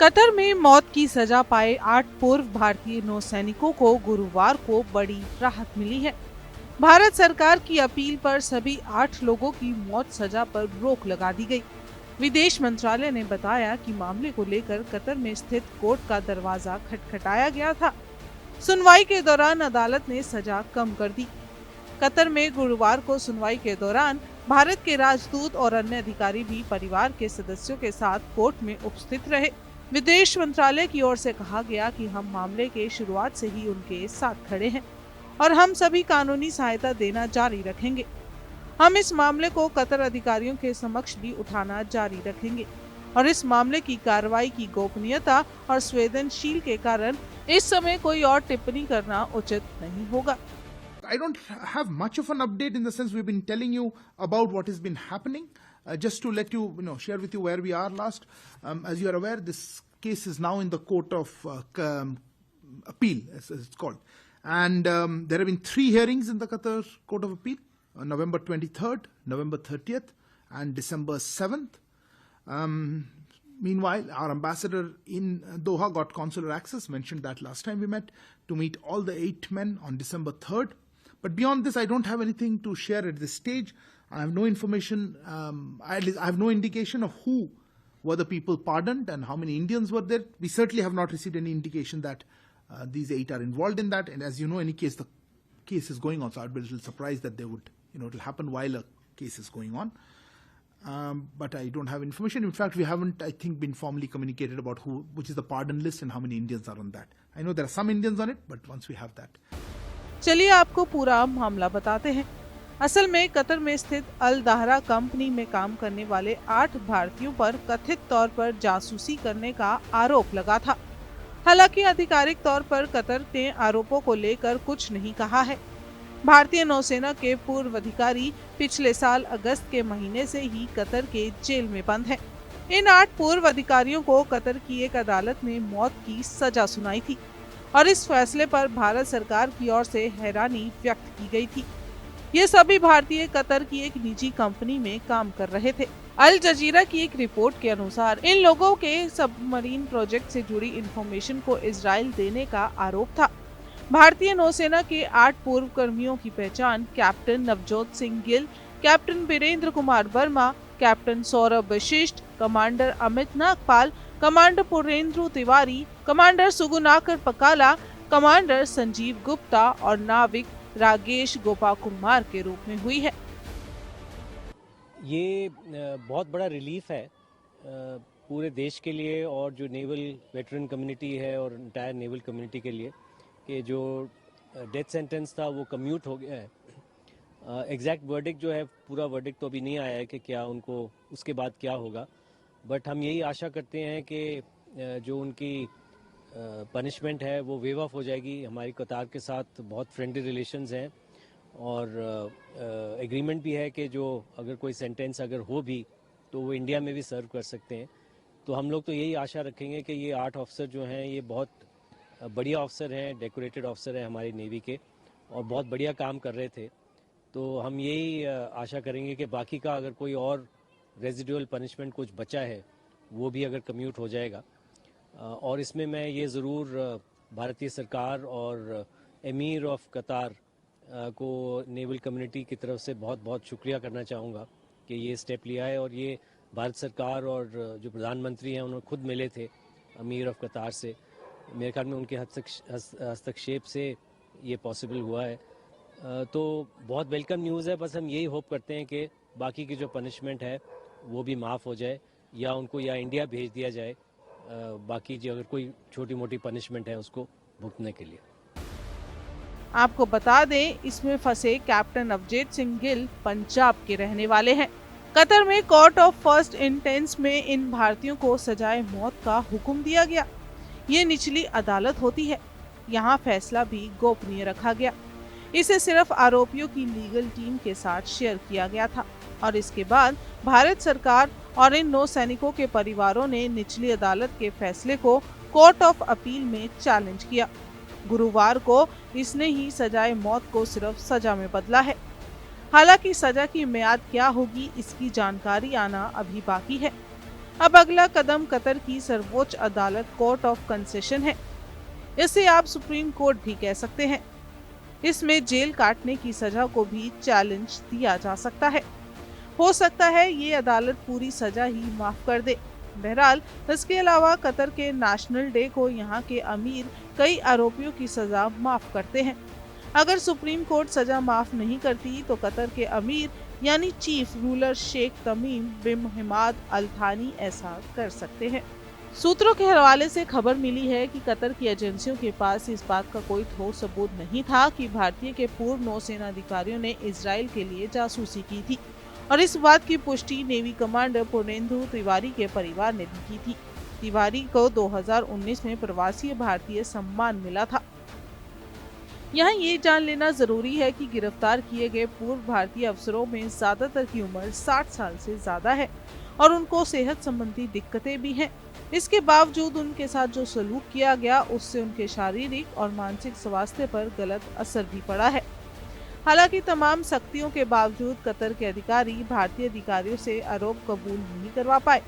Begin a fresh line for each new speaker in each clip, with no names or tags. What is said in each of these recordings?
Qatar में मौत की सजा पाए 8 पूर्व भारतीय नौसैनिकों को गुरुवार को बड़ी राहत मिली है। भारत सरकार की अपील पर सभी 8 लोगों की मौत सजा पर रोक लगा दी गई। विदेश मंत्रालय ने बताया कि मामले को लेकर कतर में स्थित कोर्ट का दरवाजा खटखटाया गया था। सुनवाई के दौरान अदालत ने सजा कम कर दी। कतर में गुरुवार को सुनवाई के दौरान भारत के राजदूत और अन्य अधिकारी भी परिवार के सदस्यों के साथ कोर्ट में उपस्थित रहे। विदेश मंत्रालय की ओर से कहा गया कि हम मामले के शुरुआत से ही उनके साथ खड़े हैं और हम सभी कानूनी सहायता देना जारी रखेंगे। हम इस मामले को कतर अधिकारियों के समक्ष भी उठाना जारी रखेंगे और इस मामले की कार्रवाई की गोपनीयता और संवेदनशील के कारण इस समय कोई और टिप्पणी करना उचित नहीं होगा।
I don't have much of an update in the sense we've been telling you about what has been happening. Just to let you, share with you where we are last. As you are aware, this case is now in the Court of Appeal, as it's called. And there have been 3 hearings in the Qatar Court of Appeal, November 23rd, November 30th, and December 7th. Meanwhile, our ambassador in Doha got consular access, mentioned that last time we met, to meet all the 8 men on December 3rd. But beyond this, I don't have anything to share at this stage. I have no information, at least I have no indication of who were the people pardoned and how many Indians were there. We certainly have not received any indication that these 8 are involved in that. And as you know, any case, the case is going on. So I'd be a little surprised that they would, it'll happen while a case is going on. But I don't have information. In fact, we haven't, I think, been formally communicated about which is the pardon list and how many Indians are on that. I know there are some Indians on it, but once we have that.
चलिए आपको पूरा मामला बताते हैं। असल में Qatar में स्थित अल दाहरा कंपनी में काम करने वाले 8 भारतीयों पर कथित तौर पर जासूसी करने का आरोप लगा था। हालांकि आधिकारिक तौर पर कतर ने आरोपों को लेकर कुछ नहीं कहा है। भारतीय नौसेना के पूर्व अधिकारी पिछले साल अगस्त के महीने से ही कतर के जेल में बंद हैं। इन 8 पूर्व अधिकारियों को कतर की एक अदालत ने मौत की सजा सुनाई थी और इस फैसले पर भारत सरकार की ओर से हैरानी व्यक्त की गई थी। ये सभी भारतीय कतर की एक निजी कंपनी में काम कर रहे थे। अल जजीरा की एक रिपोर्ट के अनुसार इन लोगों के सबमरीन प्रोजेक्ट से जुड़ी इंफॉर्मेशन को इजराइल देने का आरोप था। भारतीय नौसेना के 8 पूर्व कर्मियों की पहचान captain Navjot Singh Gill, captain Birendra Kumar Verma, captain Saurabh Vashisht, commander Amit Nagpal, commander Purendra Tiwari, commander Sugunakar Pakala, commander Sanjeev Gupta और नाविक रागेश गोपा कुमार के रूप में हुई है।
ये बहुत बड़ा रिलीफ है पूरे देश के लिए और जो नेवल वेटरन कम्युनिटी है और इंटायर नेवल कम्युनिटी के लिए कि जो डेथ सेंटेंस था वो कम्यूट हो गया है। एग्जैक्ट वर्डिक्ट जो है, पूरा वर्डिक्ट तो अभी नहीं आया है कि क्या उनको उसके बाद क्या होगा, बट हम यही आशा करते हैं कि जो उनकी पनिशमेंट है वो वेव ऑफ हो जाएगी। हमारी कतार के साथ बहुत फ्रेंडली रिलेशंस हैं और एग्रीमेंट भी है कि जो अगर कोई सेंटेंस अगर हो भी तो वो इंडिया में भी सर्व कर सकते हैं। तो हम लोग तो यही आशा रखेंगे कि ये 8 ऑफिसर जो हैं ये बहुत बढ़िया ऑफिसर हैं, डेकोरेटेड ऑफिसर हैं हमारी नेवी के और बहुत बढ़िया काम कर रहे थे। तो हम यही आशा करेंगे कि बाकी का अगर कोई और रेजिडुअल पनिशमेंट कुछ बचा है वो भी अगर कम्यूट हो जाएगा। और इसमें मैं ये ज़रूर भारतीय सरकार और एमीर ऑफ कतार को नेवल कम्युनिटी की तरफ से बहुत बहुत शुक्रिया करना चाहूँगा कि ये स्टेप लिया है। और ये भारत सरकार और जो प्रधानमंत्री हैं उन्होंने खुद मिले थे अमीर ऑफ कतार से, मेरे ख्याल में उनके हस्तक्षेप से ये पॉसिबल हुआ है। तो बहुत वेलकम न्यूज़ है। बस हम यही होप करते हैं कि बाकी की जो पनिशमेंट है वो भी माफ़ हो जाए या उनको या इंडिया भेज दिया जाए, बाकी जो अगर कोई छोटी मोटी पनिशमेंट है उसको भुगतने के लिए।
आपको बता दें, इसमें फंसे कैप्टन अवजेत सिंह गिल पंजाब के रहने वाले हैं। कतर में कोर्ट ऑफ फर्स्ट इंस्टेंस में इन भारतीयों को सजाए मौत का हुक्म दिया गया। ये निचली अदालत होती है, यहाँ फैसला भी गोपनीय रखा गया। इसे सिर्फ आरोपियों की लीगल टीम के साथ शेयर किया गया था और इसके बाद भारत सरकार और इन 9 सैनिकों के परिवारों ने निचली अदालत के फैसले को कोर्ट ऑफ अपील में चैलेंज किया। गुरुवार को इसने ही सजाए मौत को सिर्फ सजा में बदला है। हालांकि सजा की मियाद क्या होगी इसकी जानकारी आना अभी बाकी है। अब अगला कदम कतर की सर्वोच्च अदालत कोर्ट ऑफ कंसेशन है। इसे आप सुप्रीम कोर्ट भी कह सकते हैं। इसमें जेल काटने की सजा को भी चैलेंज दिया जा सकता है। हो सकता है ये अदालत पूरी सजा ही माफ कर दे। बहरहाल, इसके अलावा कतर के नेशनल डे को यहाँ के अमीर कई आरोपियों की सजा माफ करते हैं। अगर सुप्रीम कोर्ट सजा माफ नहीं करती तो कतर के अमीर यानी चीफ रूलर शेख तमीम बिन हमाद अल थानी ऐसा कर सकते हैं। सूत्रों के हवाले से खबर मिली है कि कतर की एजेंसियों के पास इस बात का कोई ठोस सबूत नहीं था कि भारतीय के पूर्व नौसेना अधिकारियों ने इजराइल के लिए जासूसी की थी, और इस बात की पुष्टि नेवी कमांडर पूर्णेंदु तिवारी के परिवार ने भी की थी। तिवारी को 2019 में प्रवासी भारतीय सम्मान मिला था। यहाँ ये जान लेना जरूरी है कि गिरफ्तार किए गए पूर्व भारतीय अफसरों में ज्यादातर की उम्र 60 साल से ज्यादा है और उनको सेहत संबंधी दिक्कतें भी हैं। इसके बावजूद उनके साथ जो सलूक किया गया उससे उनके शारीरिक और मानसिक स्वास्थ्य पर गलत असर भी पड़ा है। हालांकि तमाम सख्तियों के बावजूद कतर के अधिकारी भारतीय अधिकारियों से आरोप कबूल नहीं करवा पाए।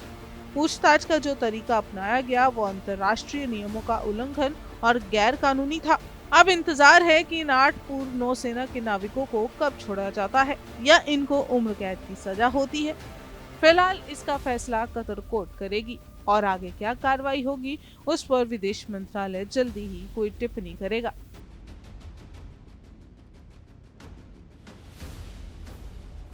पूछताछ का जो तरीका अपनाया गया वो अंतर्राष्ट्रीय नियमों का उल्लंघन और गैर कानूनी था। अब इंतजार है कि इन 8 पूर्व नौसेना के नाविकों को कब छोड़ा जाता है या इनको उम्र कैद की सजा होती है। फिलहाल इसका फैसला कतर कोर्ट करेगी और आगे क्या कार्रवाई होगी उस पर विदेश मंत्रालय जल्दी ही कोई टिप्पणी करेगा।